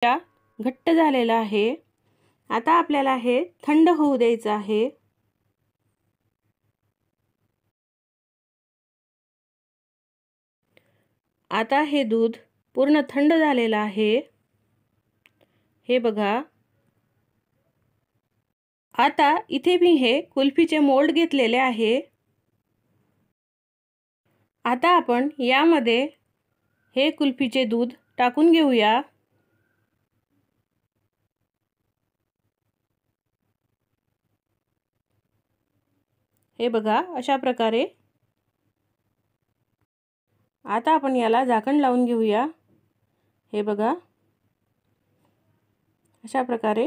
घट्ट झालेला आहे। आता आपल्याला हे थंड होऊ द्यायचं आहे। आता हे दूध पूर्ण थंड झालेलं आहे। हे बघा। आता इथे मी हे कुल्फीचे मोल्ड घेतलेले आहे। आता आपण यामध्ये हे कुल्फीचे दूध टाकून घेऊया। हे बघा अशा प्रकारे। आता आपण याला झाकण लावून घेऊया। हे बघा अशा प्रकारे।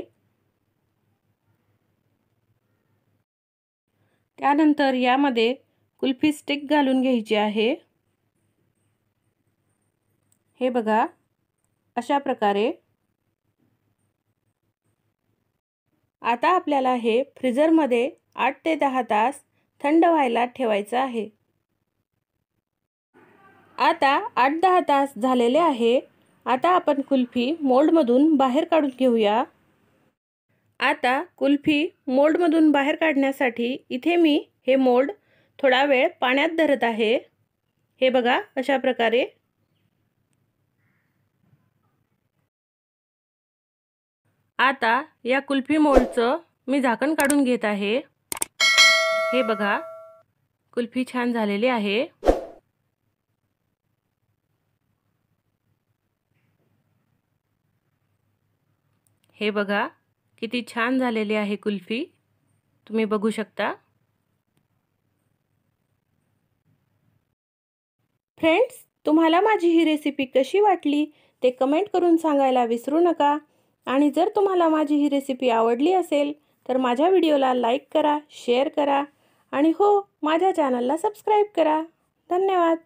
त्यानंतर यामध्ये कुल्फी स्टिक घालून घ्यायची आहे। हे बघा अशा प्रकारे। आता आपल्याला हे फ्रीजरमध्ये 8 ते 10 तास थंड व्हायला ठेवायचं आहे। आता 8-10 तास झालेले आहे। आता आपण कुल्फी मोल्डमधून बाहेर काढून घेऊया। आता कुल्फी मोल्डमधून बाहेर काढण्यासाठी इथे मी हे मोल्ड थोडा वेळ पाण्यात धरत आहे। हे बघा अशा प्रकारे। आता या कुल्फी मोल्डचं मी झाकण काढून घेत आहे। हे बघा कुल्फी छान झालेली आहे। हे बघा किती छान झालेली आहे कुल्फी, तुम्ही बघू शकता। फ्रेंड्स, तुम्हाला माझी ही रेसिपी कशी वाटली ते कमेंट करून सांगायला विसरू नका। आणि जर तुम्हाला माझी ही रेसिपी आवडली असेल तर माझ्या व्हिडिओला लाईक करा, शेअर करा आणि हो, माझ्या चॅनलला सबस्क्राईब करा। धन्यवाद।